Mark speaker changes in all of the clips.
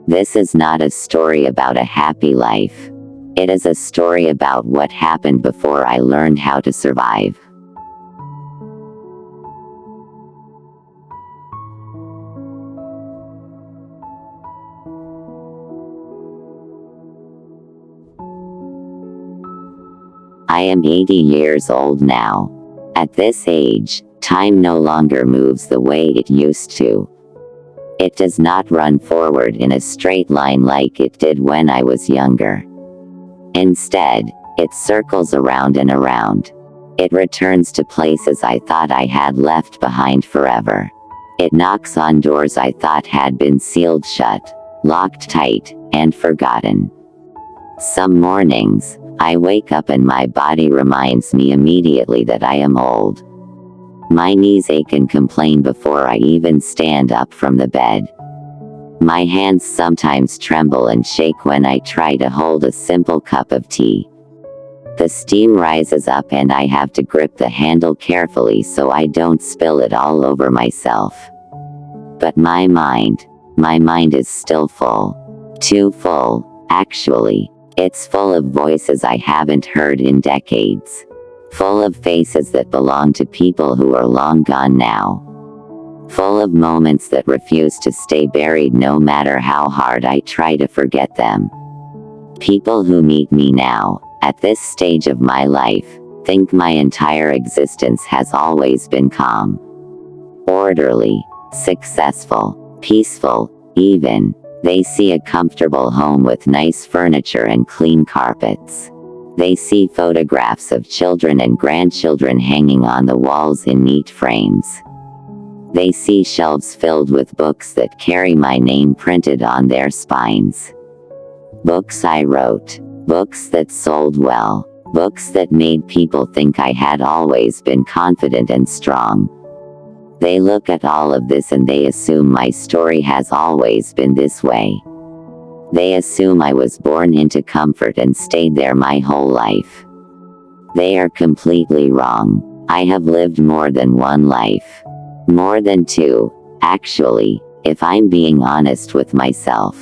Speaker 1: This is not a story about a happy life. It is a story about what happened before I learned how to survive. I am 80 years old now. At this age, time no longer moves the way it used to. It does not run forward in a straight line like it did when I was younger. Instead, it circles around and around. It returns to places I thought I had left behind forever. It knocks on doors I thought had been sealed shut, locked tight, and forgotten. Some mornings, I wake up and my body reminds me immediately that I am old. My knees ache and complain before I even stand up from the bed. My hands sometimes tremble and shake when I try to hold a simple cup of tea. The steam rises up and I have to grip the handle carefully so I don't spill it all over myself. But my mind is still full. Too full, actually. It's full of voices I haven't heard in decades. Full of faces that belong to people who are long gone now. Full of moments that refuse to stay buried no matter how hard I try to forget them. People who meet me now, at this stage of my life, think my entire existence has always been calm. Orderly, successful, peaceful, even. They see a comfortable home with nice furniture and clean carpets. They see photographs of children and grandchildren hanging on the walls in neat frames. They see shelves filled with books that carry my name printed on their spines. Books I wrote. Books that sold well. Books that made people think I had always been confident and strong. They look at all of this and they assume my story has always been this way. They assume I was born into comfort and stayed there my whole life. They are completely wrong. I have lived more than one life. More than two, actually, if I'm being honest with myself.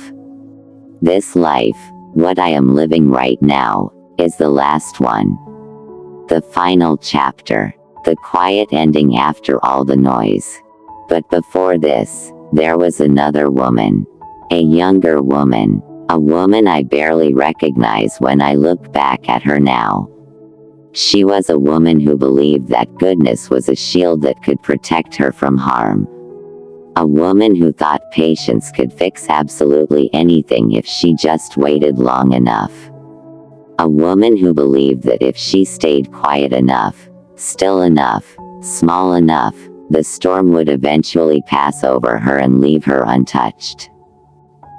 Speaker 1: This life, what I am living right now, is the last one. The final chapter. The quiet ending after all the noise. But before this, there was another woman. A younger woman. A woman I barely recognize when I look back at her now. She was a woman who believed that goodness was a shield that could protect her from harm. A woman who thought patience could fix absolutely anything if she just waited long enough. A woman who believed that if she stayed quiet enough, still enough, small enough, the storm would eventually pass over her and leave her untouched.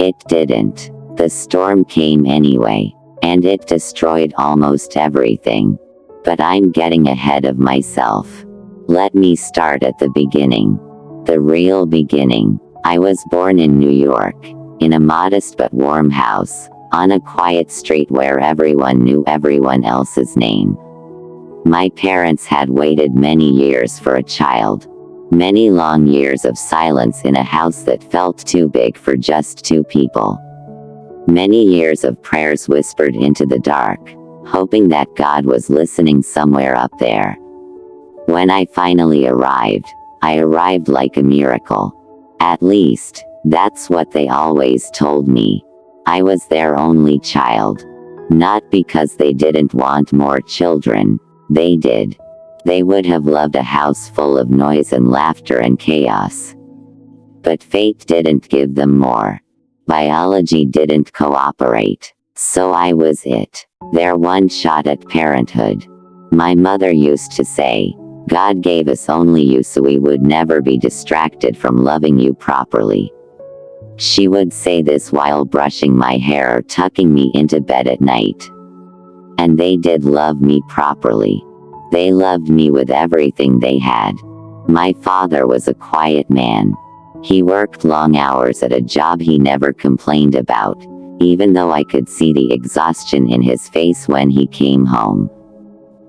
Speaker 1: It didn't. The storm came anyway, and it destroyed almost everything. But I'm getting ahead of myself. Let me start at the beginning. The real beginning. I was born in New York, in a modest but warm house, on a quiet street where everyone knew everyone else's name. My parents had waited many years for a child. Many long years of silence in a house that felt too big for just two people. Many years of prayers whispered into the dark, hoping that God was listening somewhere up there. When I finally arrived, I arrived like a miracle. At least, that's what they always told me. I was their only child. Not because they didn't want more children. They did. They would have loved a house full of noise and laughter and chaos. But fate didn't give them more. Biology didn't cooperate. So I was it. Their one shot at parenthood. My mother used to say, God gave us only you so we would never be distracted from loving you properly. She would say this while brushing my hair or tucking me into bed at night. And they did love me properly. They loved me with everything they had. My father was a quiet man. He worked long hours at a job he never complained about, even though I could see the exhaustion in his face when he came home.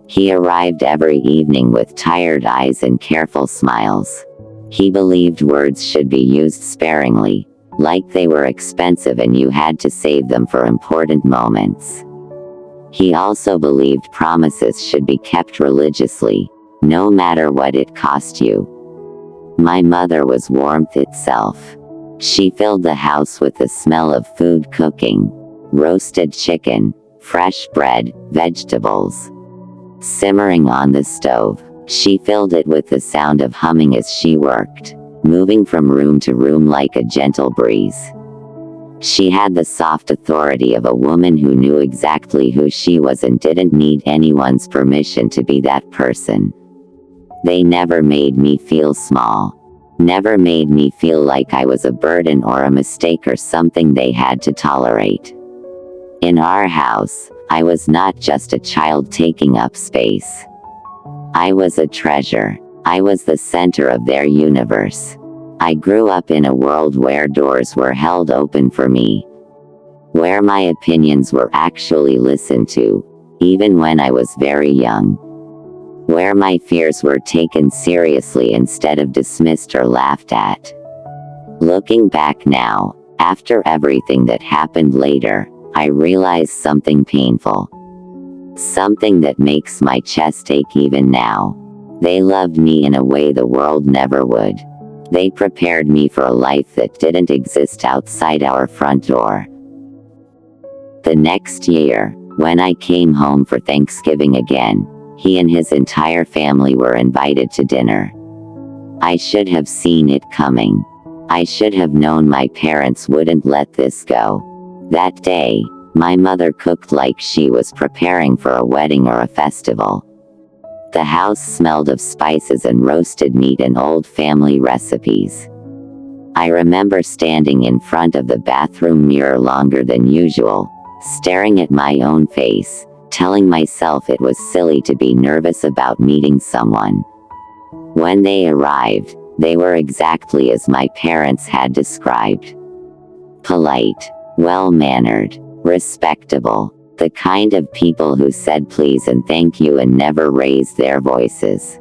Speaker 1: He arrived every evening with tired eyes and careful smiles. He believed words should be used sparingly, like they were expensive and you had to save them for important moments. He also believed promises should be kept religiously, no matter what it cost you. My mother was warmth itself. She filled the house with the smell of food cooking, roasted chicken, fresh bread, vegetables simmering on the stove. She filled it with the sound of humming as she worked, moving from room to room like a gentle breeze. She had the soft authority of a woman who knew exactly who she was and didn't need anyone's permission to be that person. They never made me feel small. Never made me feel like I was a burden or a mistake or something they had to tolerate. In our house, I was not just a child taking up space. I was a treasure. I was the center of their universe. I grew up in a world where doors were held open for me, where my opinions were actually listened to, even when I was very young, where my fears were taken seriously instead of dismissed or laughed at. Looking back now, after everything that happened later, I realized something painful. Something that makes my chest ache even now. They loved me in a way the world never would. They prepared me for a life that didn't exist outside our front door. The next year, when I came home for Thanksgiving again, he and his entire family were invited to dinner. I should have seen it coming. I should have known my parents wouldn't let this go. That day, my mother cooked like she was preparing for a wedding or a festival. The house smelled of spices and roasted meat and old family recipes. I remember standing in front of the bathroom mirror longer than usual, staring at my own face, telling myself it was silly to be nervous about meeting someone. When they arrived, they were exactly as my parents had described. Polite, well-mannered, respectable, the kind of people who said please and thank you and never raised their voices.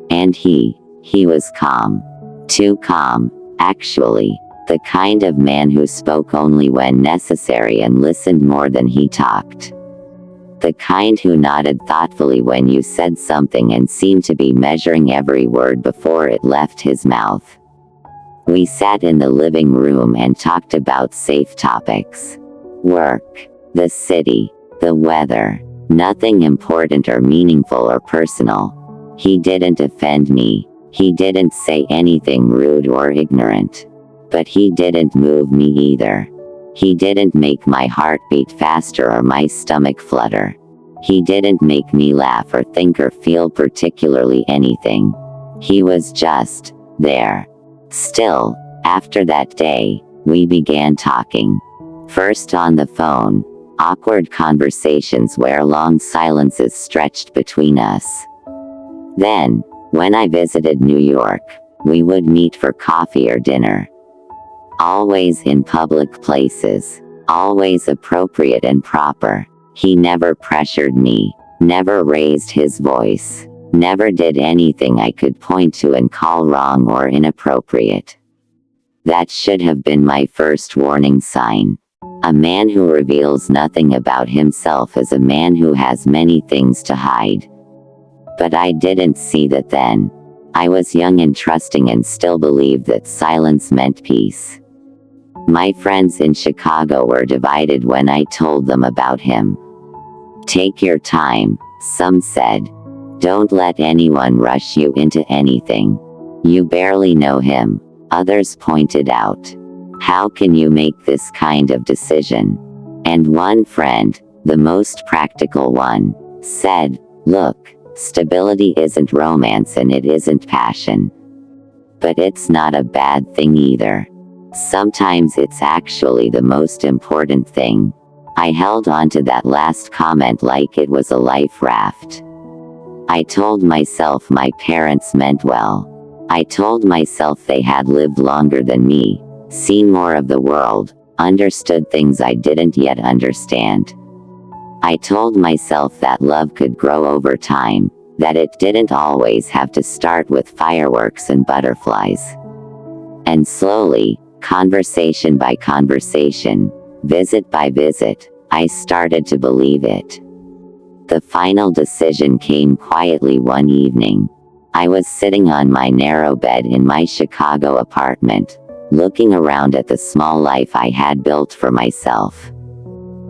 Speaker 1: And he was calm. Too calm, actually. The kind of man who spoke only when necessary and listened more than he talked. The kind who nodded thoughtfully when you said something and seemed to be measuring every word before it left his mouth. We sat in the living room and talked about safe topics. Work, the city, the weather. Nothing important or meaningful or personal. He didn't offend me. He didn't say anything rude or ignorant. But he didn't move me either. He didn't make my heart beat faster or my stomach flutter. He didn't make me laugh or think or feel particularly anything. He was just there. Still, after that day, we began talking. First on the phone, awkward conversations where long silences stretched between us. Then, when I visited New York, we would meet for coffee or dinner. Always in public places, always appropriate and proper. He never pressured me, never raised his voice, never did anything I could point to and call wrong or inappropriate. That should have been my first warning sign. A man who reveals nothing about himself is a man who has many things to hide. But I didn't see that then. I was young and trusting and still believed that silence meant peace. My friends in Chicago were divided when I told them about him. Take your time, some said. Don't let anyone rush you into anything. You barely know him, others pointed out. How can you make this kind of decision? And one friend, the most practical one, said, look, stability isn't romance and it isn't passion. But it's not a bad thing either. Sometimes it's actually the most important thing. I held on to that last comment like it was a life raft. I told myself my parents meant well. I told myself they had lived longer than me, seen more of the world, understood things I didn't yet understand. I told myself that love could grow over time, that it didn't always have to start with fireworks and butterflies. And slowly, Conversation by conversation, visit by visit, I started to believe it. The final decision came quietly one evening. I was sitting on my narrow bed in my Chicago apartment, looking around at the small life I had built for myself.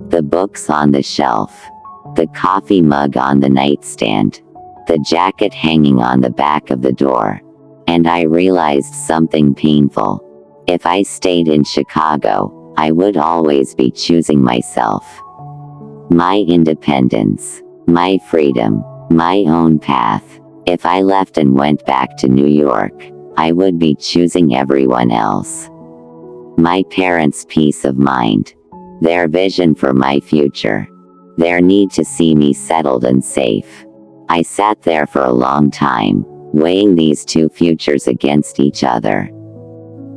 Speaker 1: The books on the shelf, the coffee mug on the nightstand, the jacket hanging on the back of the door. And I realized something painful. If I stayed in Chicago, I would always be choosing myself. My independence, my freedom, my own path. If I left and went back to New York, I would be choosing everyone else. My parents' peace of mind, their vision for my future, their need to see me settled and safe. I sat there for a long time, weighing these two futures against each other.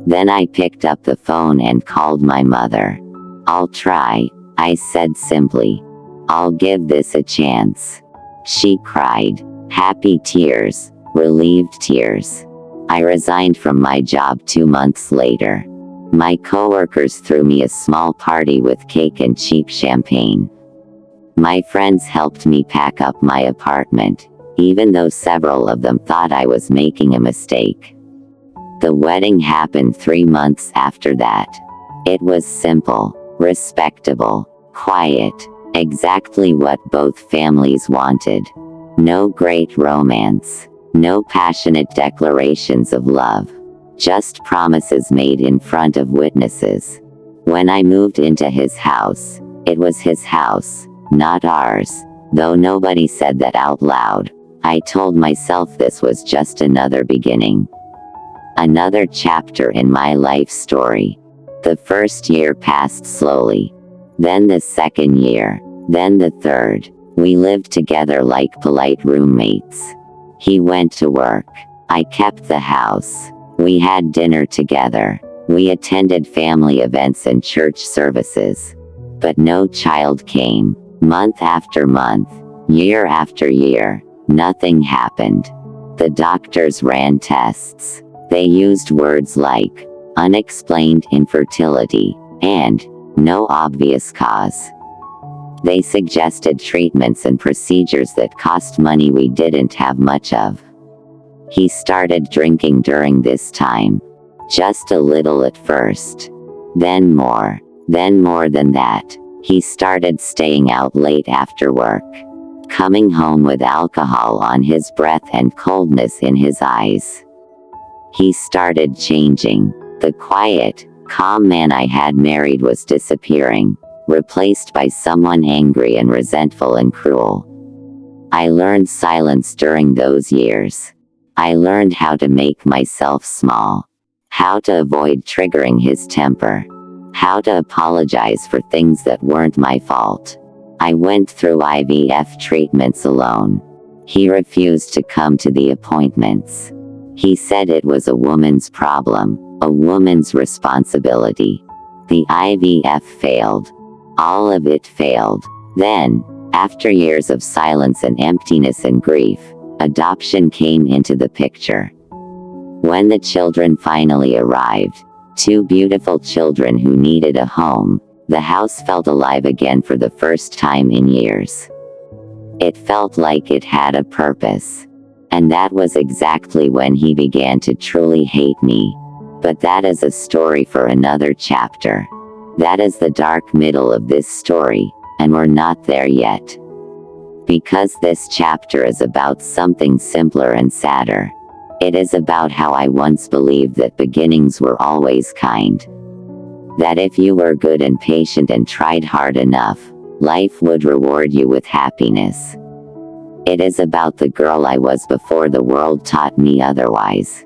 Speaker 1: Then I picked up the phone and called my mother. "I'll try," I said simply. "I'll give this a chance." She cried. Happy tears, relieved tears. I resigned from my job 2 months later. My coworkers threw me a small party with cake and cheap champagne. My friends helped me pack up my apartment, even though several of them thought I was making a mistake. The wedding happened 3 months after that. It was simple, respectable, quiet, exactly what both families wanted. No great romance, no passionate declarations of love, just promises made in front of witnesses. When I moved into his house, it was his house, not ours, though nobody said that out loud. I told myself this was just another beginning. Another chapter in my life story. The first year passed slowly. Then the second year. Then the third. We lived together like polite roommates. He went to work. I kept the house. We had dinner together. We attended family events and church services. But no child came. Month after month, year after year, nothing happened. The doctors ran tests. They used words like unexplained infertility and no obvious cause. They suggested treatments and procedures that cost money we didn't have much of. He started drinking during this time. Just a little at first. Then more than that. He started staying out late after work. Coming home with alcohol on his breath and coldness in his eyes. He started changing. The quiet, calm man I had married was disappearing, replaced by someone angry and resentful and cruel. I learned silence during those years. I learned how to make myself small. How to avoid triggering his temper. How to apologize for things that weren't my fault. I went through IVF treatments alone. He refused to come to the appointments. He said it was a woman's problem, a woman's responsibility. The IVF failed. All of it failed. Then, after years of silence and emptiness and grief, adoption came into the picture. When the children finally arrived, 2 beautiful children who needed a home, the house felt alive again for the first time in years. It felt like it had a purpose. And that was exactly when he began to truly hate me. But that is a story for another chapter. That is the dark middle of this story, and we're not there yet. Because this chapter is about something simpler and sadder. It is about how I once believed that beginnings were always kind. That if you were good and patient and tried hard enough, life would reward you with happiness. It is about the girl I was before the world taught me otherwise.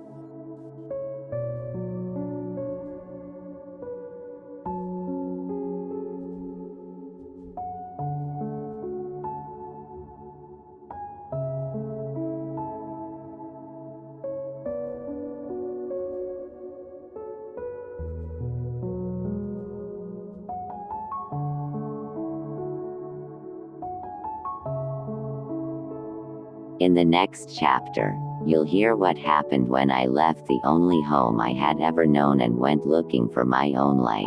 Speaker 1: In the next chapter, You'll hear what happened when I left the only home I had ever known and went looking for my own life.